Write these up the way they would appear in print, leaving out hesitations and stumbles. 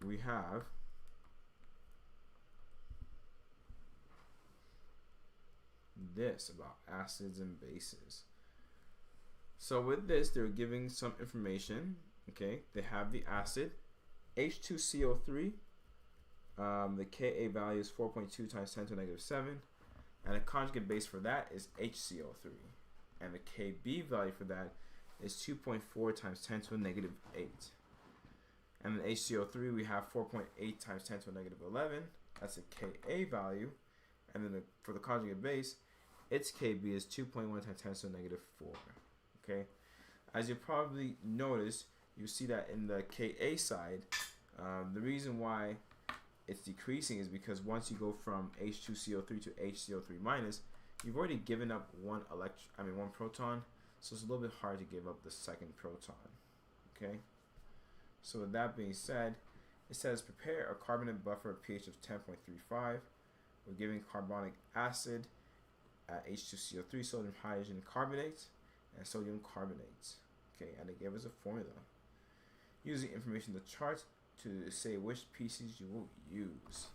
we have this about acids and bases. So with this, they're giving some information. Okay, they have the acid H2CO3. The Ka value is 4.2 times 10 to the negative 7, and the conjugate base for that is HCO3, and the Kb value for that is 2.4 times 10 to the negative 8. And the HCO3 we have 4.8 times 10 to the negative 11. That's a Ka value, and then for the conjugate base, its Kb is 2.1 times 10 to the negative 4. Okay, as you probably notice, you see that in the Ka side, the reason why it's decreasing is because once you go from H2CO3 to HCO3 minus, you've already given up one proton, so it's a little bit hard to give up the second proton. Okay, so with that being said, it says prepare a carbonate buffer at pH of 10.35. We're giving carbonic acid at H2CO3, sodium hydrogen carbonate, and sodium carbonate. Okay, and they gave us a formula. Using information in the chart to say which species you will use.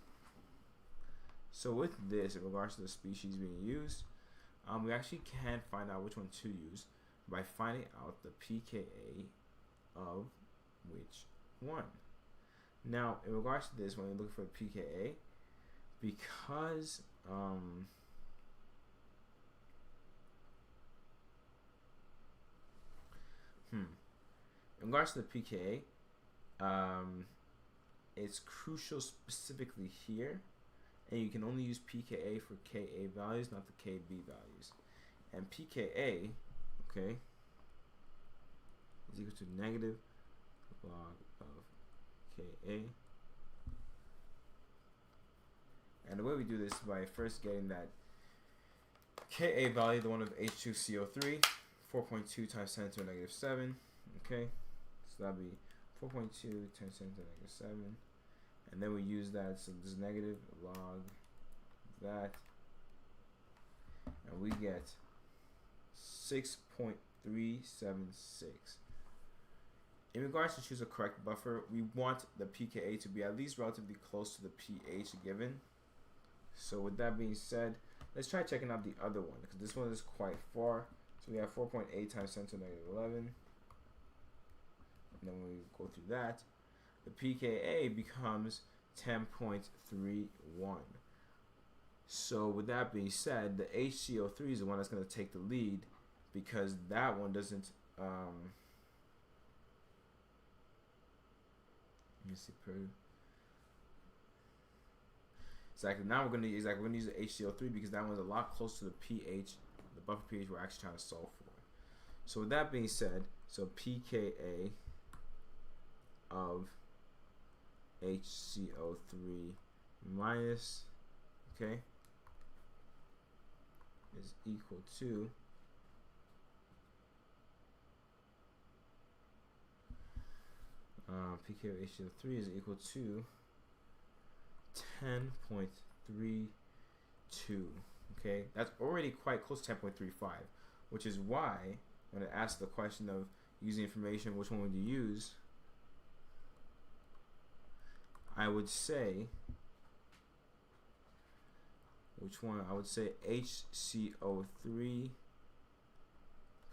So with this, in regards to the species being used, we actually can find out which one to use by finding out the pKa of which one. Now, in regards to this, when we look for the pKa, because in regards to the pKa, it's crucial specifically here, and you can only use pKa for Ka values, not the Kb values. And pKa, okay, is equal to negative log of Ka. And the way we do this is by first getting that Ka value, the one of H2CO3, 4.2 times 10 to the negative 7. Okay, so that'll be 4.2 times 10 to the negative 7. And then we use that, so this is negative log that. And we get 6.376. In regards to choose a correct buffer, we want the pKa to be at least relatively close to the pH given. So with that being said, let's try checking out the other one, because this one is quite far. So we have 4.8 times 10 to the negative 11. And then when we go through that, the pKa becomes 10.31. So with that being said, the HCO3 is the one that's going to take the lead, because that one doesn't let me see, exactly. Now we're going to use the HCO3 because that one's a lot closer to the pH, the buffer pH we're actually trying to solve for. So with that being said, so pKa of HCO3 minus, okay, is equal to pKa of HCO3 is equal to 10.32. Okay, that's already quite close to 10.35, which is why when it asks the question of using information, which one would you use, I would say, which one? I would say HCO3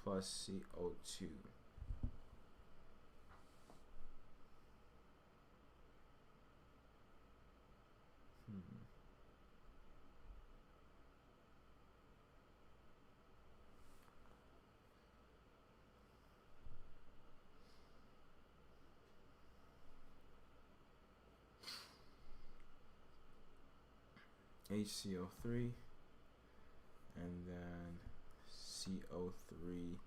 plus CO2. HCO3 and then CO3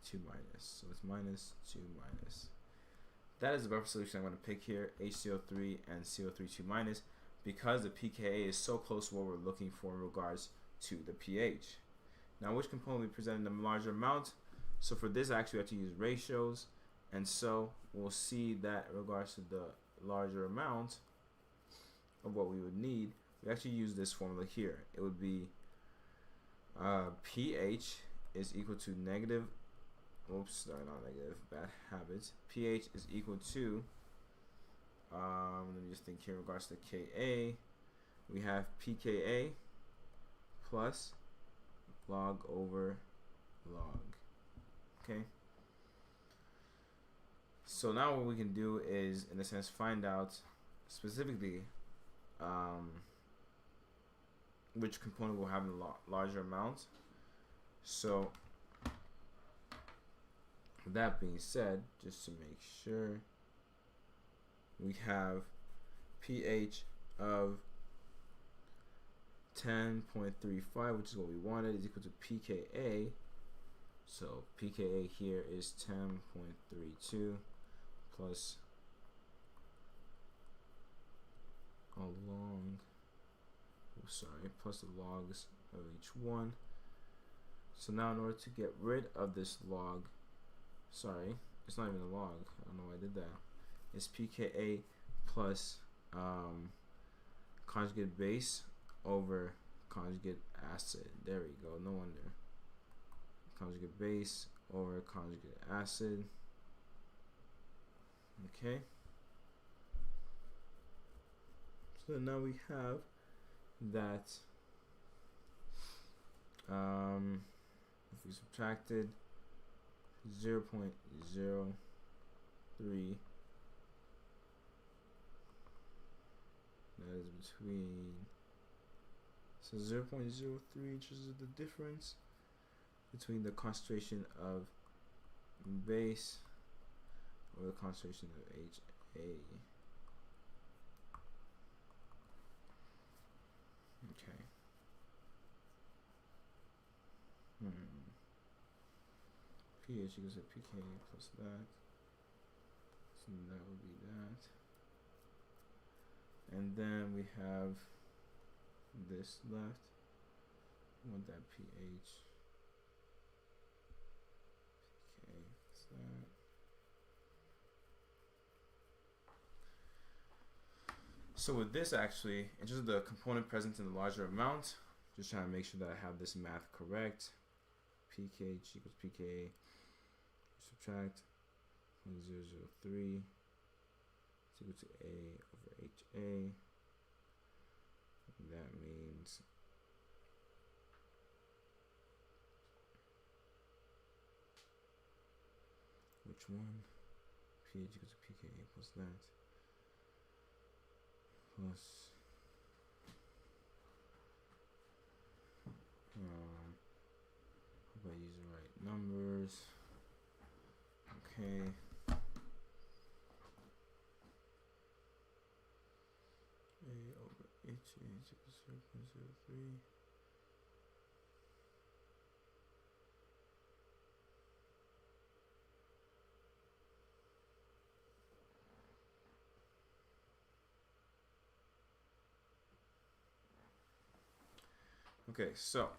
2 minus. So it's minus 2 minus. That is the buffer solution I'm going to pick here, HCO3 and CO3 2 minus, because the pKa is so close to what we're looking for in regards to the pH. Now, which component we present in a larger amount? So for this, actually, we have to use ratios, and so we'll see that in regards to the larger amount of what we would need, we actually use this formula here. It would be pH is equal to negative, oops, sorry, not negative, bad habits. pH is equal to let me just think here in regards to KA. We have PKA plus log over log. Okay. So now what we can do is, in a sense, find out specifically which component will have a larger amount. So with that being said, just to make sure, we have pH of 10.35, which is what we wanted, is equal to pKa. So pKa here is 10.32 plus plus the logs of each one. So now in order to get rid of this log, sorry, it's not even a log, I don't know why I did that, it's pKa plus conjugate base over conjugate acid. There we go, no wonder. Conjugate base over conjugate acid. Okay. So now we have that if we subtracted 0.03, that is between, so 0.03 inches is the difference between the concentration of base or the concentration of HA. Okay. pH equals to pKa plus that. So that would be that. And then we have this left. We want that pH. Okay, that's that. So with this, actually, in terms of the component present in the larger amount, just trying to make sure that I have this math correct. pKh equals pKa. Subtract 0.003 is equal to A over HA. That means which one? pH equals to pKa plus that. Plus hope I use the right numbers. Okay. A over HA is equals to 0.03. Okay, so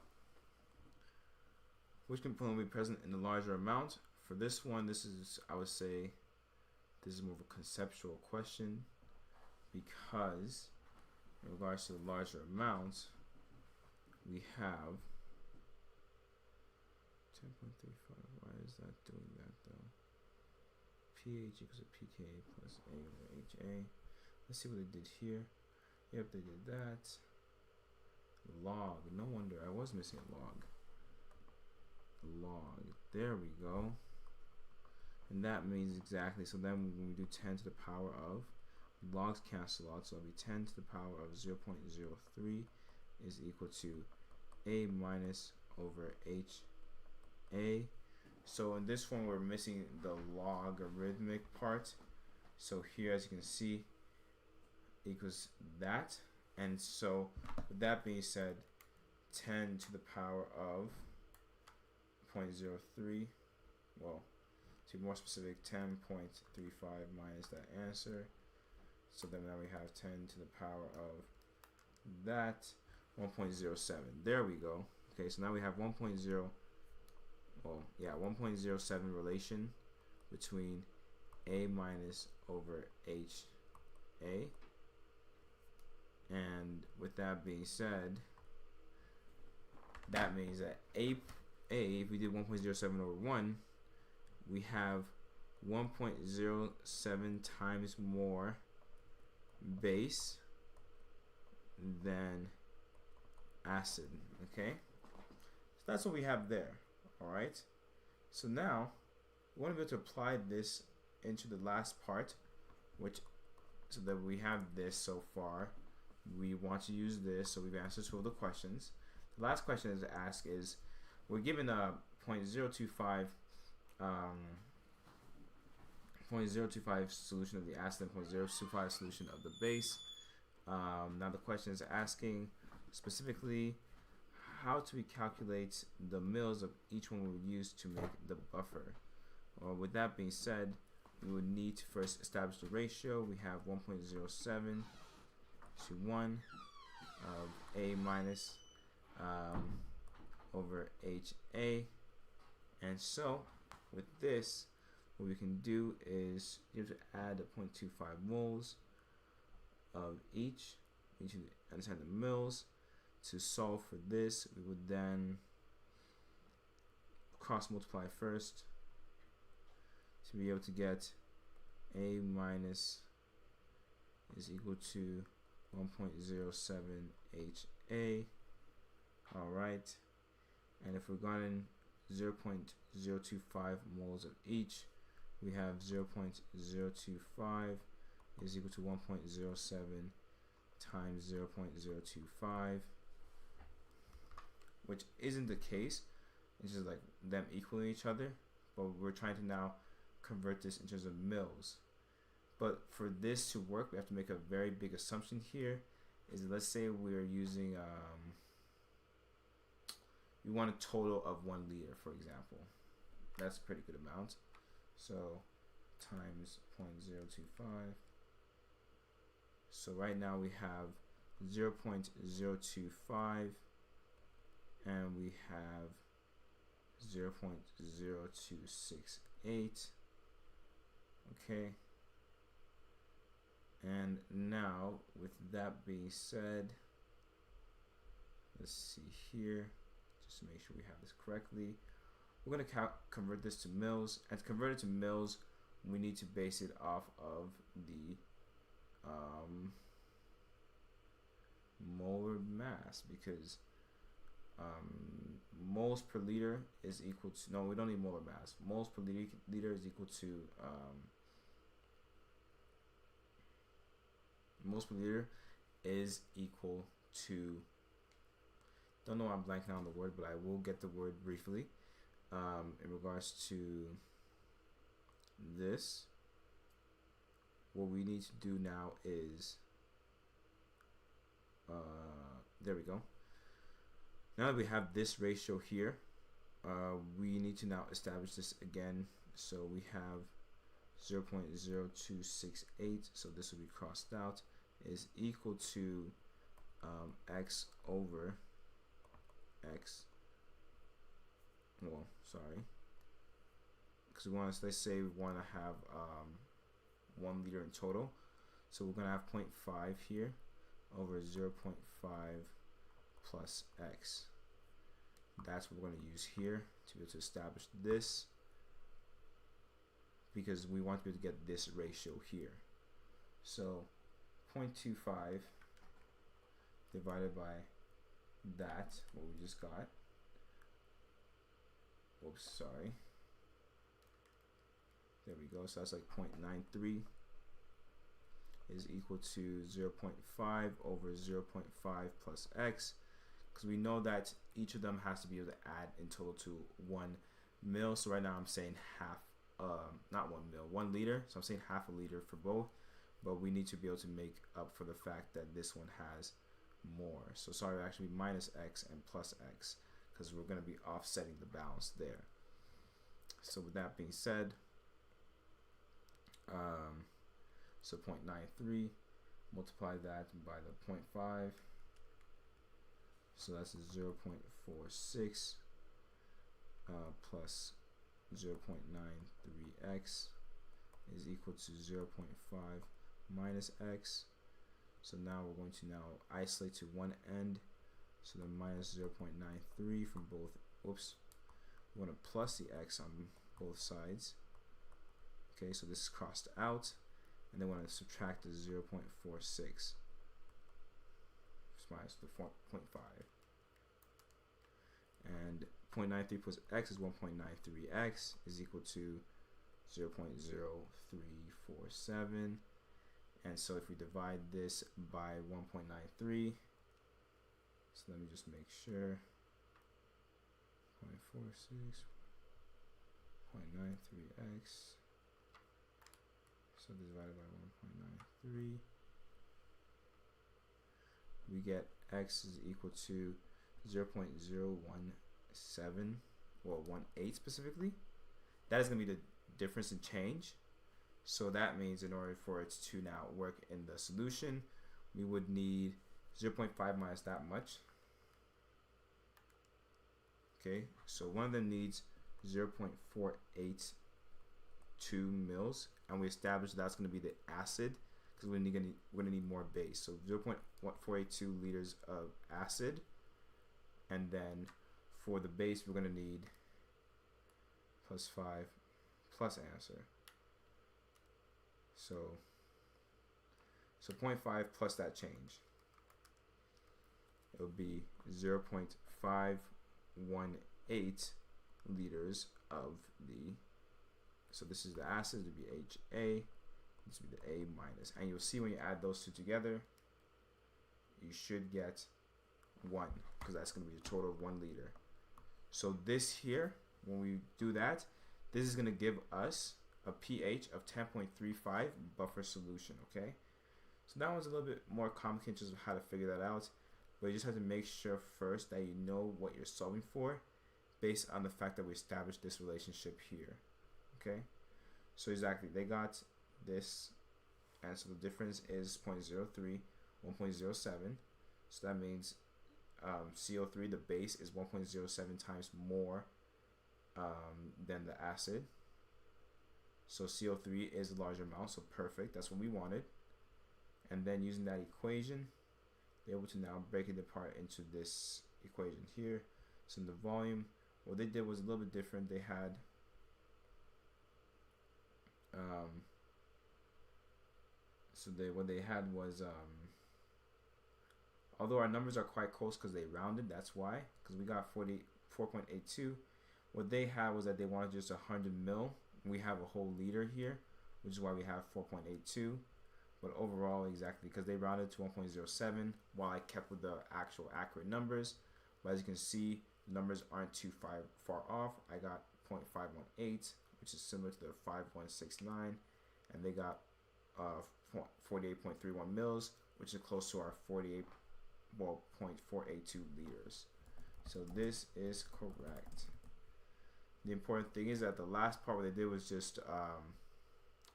which component will be present in the larger amount? For this one, this is, I would say, this is more of a conceptual question, because in regards to the larger amounts, we have 10.35. Why is that doing that though? pH equals to pKa plus A over HA. Let's see what they did here. Yep, they did that. Log. No wonder I was missing a log. Log. There we go. And that means exactly, so then when we do 10 to the power of, logs cancel out, so it'll be 10 to the power of 0.03 is equal to A minus over HA. So in this one, we're missing the logarithmic part. So here, as you can see, equals that. And so with that being said, 10 to the power of 0.03, well, to be more specific, 10.35 minus that answer. So then now we have 10 to the power of that, 1.07. There we go. Okay, so now we have 1.07 relation between A minus over HA. And with that being said, that means that if we did 1.07 over 1, we have 1.07 times more base, then acid. Okay, so that's what we have there. All right, so now we want to be able to apply this into the last part, which, so that we have this so far. We want to use this, so we've answered 2 of the questions. The last question is to ask is, we're given a 0.025 solution of the acid and 0.025 solution of the base. Now the question is asking specifically, how do we calculate the moles of each one we would use to make the buffer? With that being said, we would need to first establish the ratio. We have 1.07 to 1 of A minus over HA. And so with this, what we can do is you have to add a 0.25 moles of each inside the moles. To solve for this, we would then cross multiply first to be able to get A minus is equal to 1.07 HA. Alright, and if we're gotten 0.025 moles of each, we have 0.025 is equal to 1.07 times 0.025, which isn't the case. It's just like them equaling each other, but we're trying to now convert this in terms of mils. But for this to work, we have to make a very big assumption here. Is let's say we're using we want a total of 1 liter, for example. That's a pretty good amount. So times 0.025. So right now we have 0.025 and we have 0.0268. Okay. And now, with that being said, let's see here, just to make sure we have this correctly. We're going to convert this to mils, and to convert it to mils, we need to base it off of the molar mass, because moles per liter is equal to, no, we don't need molar mass. Moles per liter is equal to moles per liter is equal to, don't know why I'm blanking on the word, but I will get the word briefly. In regards to this, what we need to do now is there we go. Now that we have this ratio here, we need to now establish this again. So we have 0.0268, so this will be crossed out, is equal to x over x, well, sorry, because we want to, let's say we want to have 1 liter in total, so we're going to have 0.5 here over 0.5 plus x. That's what we're going to use here to be able to establish this, because we want to be able to get this ratio here. So 0.25 divided by that, what we just got. Oops, sorry. There we go. So that's like 0.93 is equal to 0.5 over 0.5 plus x, because we know that each of them has to be able to add in total to 1 mil. So right now I'm saying half, not 1 mil, 1 liter. So I'm saying half a liter for both, but we need to be able to make up for the fact that this one has more. So sorry, actually minus x and plus x, because we're going to be offsetting the balance there. So with that being said, so 0.93, multiply that by the 0.5, so that's 0.46 plus 0.93x is equal to 0.5 minus x. So now we're going to now isolate to one end, so the minus 0.93 from both, whoops, we want to plus the x on both sides. Okay, so this is crossed out, and then want to subtract the 0.46 minus the 0.5, and 0.93 plus x is 1.93x is equal to 0.0347. And so if we divide this by 1.93, so let me just make sure, 0.46, 0.93x, so divided by 1.93, we get x is equal to 0.017, well 18 specifically. That is going to be the difference in change. So that means in order for it to now work in the solution, we would need 0.5 minus that much. Okay, so one of them needs 0.482 mils, and we established that's going to be the acid because we're going to need more base. So 0.482 liters of acid, and then for the base we're going to need plus 5 plus answer. So 0.5 plus that change, it will be 0.518 liters of the, so this is the acid, it would be HA, this would be the A minus, and you'll see when you add those two together, you should get 1, because that's going to be a total of 1 liter. So this here, when we do that, this is going to give us a pH of 10.35 buffer solution, okay? So that one's a little bit more complicated just of how to figure that out, but you just have to make sure first that you know what you're solving for based on the fact that we established this relationship here, okay? So exactly, they got this, and so the difference is 0.03, 1.07, so that means CO3, the base, is 1.07 times more than the acid. So CO3 is a larger amount, so perfect, that's what we wanted. And then using that equation, they're able to now break it apart into this equation here. So in the volume, what they did was a little bit different. They had what they had was although our numbers are quite close because they rounded, that's why, because we got 44.82. What they had was that they wanted just 100 mil. We have a whole liter here, which is why we have 4.82. But overall, exactly, because they rounded to 1.07 while I kept with the actual accurate numbers. But as you can see, the numbers aren't too far off. I got 0.518, which is similar to the 5169, and they got 48.31 mils, which is close to our 0.482 liters. So this is correct. The important thing is that the last part what they did was just,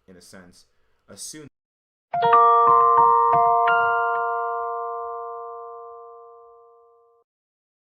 in a sense, assume